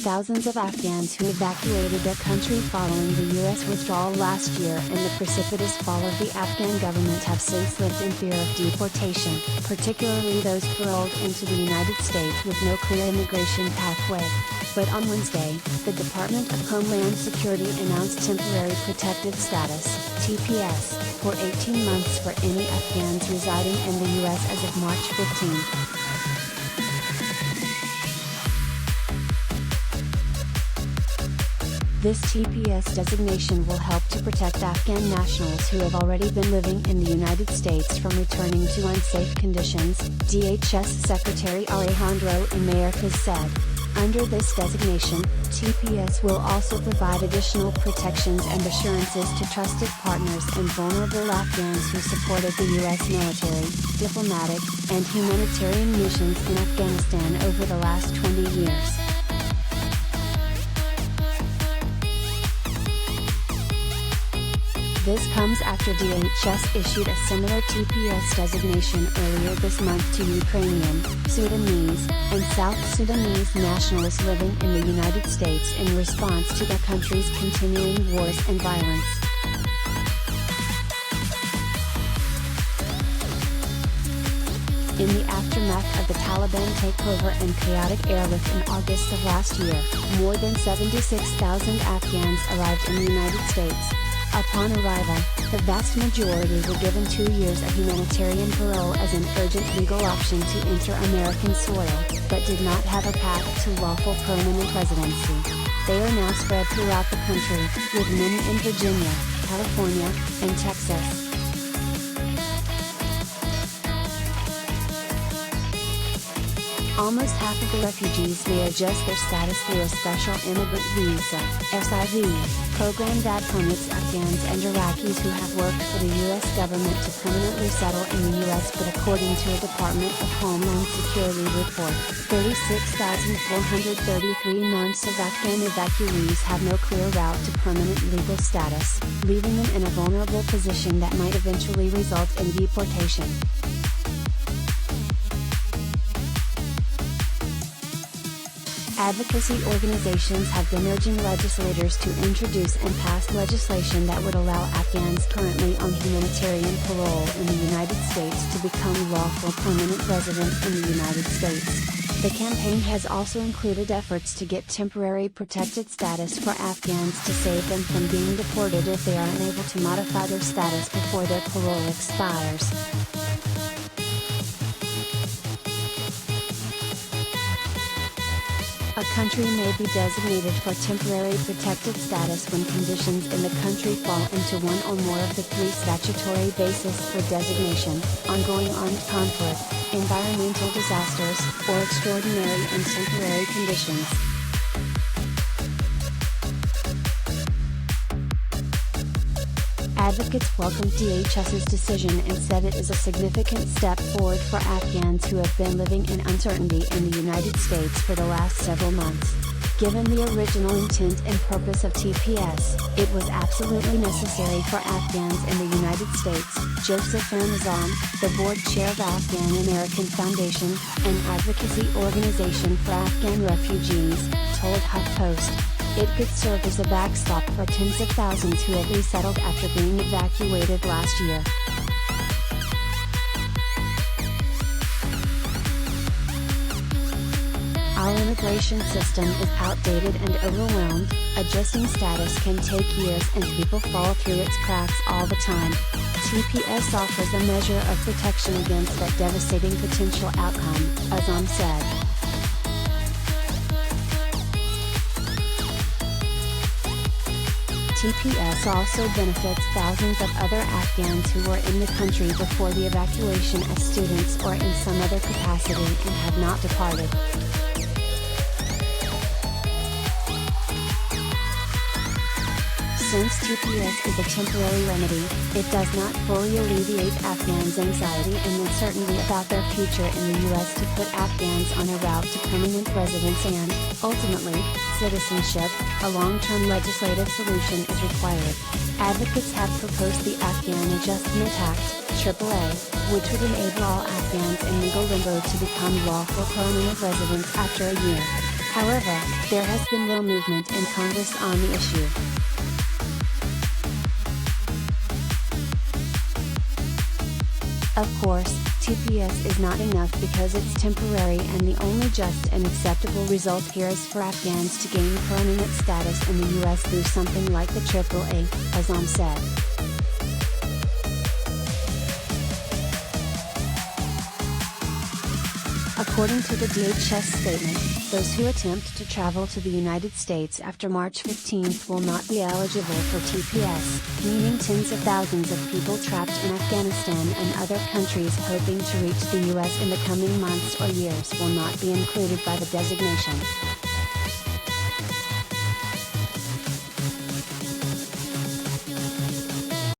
thousands of Afghans who evacuated their country following the U.S. withdrawal last year and the precipitous fall of the Afghan government have since lived in fear of deportation, particularly those paroled into the United States with no clear immigration pathway. But on Wednesday, the Department of Homeland Security announced temporary protected status, TPS, for 18 months for any Afghans residing in the U.S. as of March 15. This TPS designation will help to protect Afghan nationals who have already been living in the United States from returning to unsafe conditions, DHS Secretary Alejandro Mayorkas said. Under this designation, TPS will also provide additional protections and assurances to trusted partners and vulnerable Afghans who supported the U.S. military, diplomatic, and humanitarian missions in Afghanistan over the last 20 years. This comes after DHS issued a similar TPS designation earlier this month to Ukrainian, Sudanese, and South Sudanese nationals living in the United States in response to their country's continuing wars and violence. In the aftermath of the Taliban takeover and chaotic airlift in August of last year, more than 76,000 Afghans arrived in the United States. Upon arrival, the vast majority were given 2 years of humanitarian parole as an urgent legal option to enter American soil, but did not have a path to lawful permanent residency. They are now spread throughout the country, with many in Virginia, California, and Texas. Almost half of the refugees may adjust their status through a special immigrant visa, SIV, program that permits Afghans and Iraqis who have worked for the U.S. government to permanently settle in the U.S. But according to a Department of Homeland Security report, 36,433 months of Afghan evacuees have no clear route to permanent legal status, leaving them in a vulnerable position that might eventually result in deportation. Advocacy organizations have been urging legislators to introduce and pass legislation that would allow Afghans currently on humanitarian parole in the United States to become lawful permanent residents in the United States. The campaign has also included efforts to get temporary protected status for Afghans to save them from being deported if they are unable to modify their status before their parole expires. A country may be designated for temporary protected status when conditions in the country fall into one or more of the three statutory bases for designation: ongoing armed conflict, environmental disasters, or extraordinary and temporary conditions. Advocates welcomed DHS's decision and said it is a significant step forward for Afghans who have been living in uncertainty in the United States for the last several months. Given the original intent and purpose of TPS, it was absolutely necessary for Afghans in the United States, Joseph Ramazan, the board chair of Afghan American Foundation, an advocacy organization for Afghan refugees, told HuffPost. It could serve as a backstop for tens of thousands who have resettled after being evacuated last year. Our immigration system is outdated and overwhelmed, adjusting status can take years and people fall through its cracks all the time. TPS offers a measure of protection against that devastating potential outcome, Azam said. TPS also benefits thousands of other Afghans who were in the country before the evacuation as students or in some other capacity and have not departed. Since TPS is a temporary remedy, it does not fully alleviate Afghans' anxiety and uncertainty about their future in the U.S. to put Afghans on a route to permanent residence and, ultimately, citizenship. A long-term legislative solution is required. Advocates have proposed the Afghan Adjustment Act, AAA, which would enable all Afghans in legal limbo to become lawful permanent residents after a year. However, there has been little movement in Congress on the issue. Of course, TPS is not enough because it's temporary, and the only just and acceptable result here is for Afghans to gain permanent status in the US through something like the AAA, as said. According to the DHS statement, those who attempt to travel to the United States after March 15 will not be eligible for TPS, meaning tens of thousands of people trapped in Afghanistan and other countries hoping to reach the US in the coming months or years will not be included by the designation.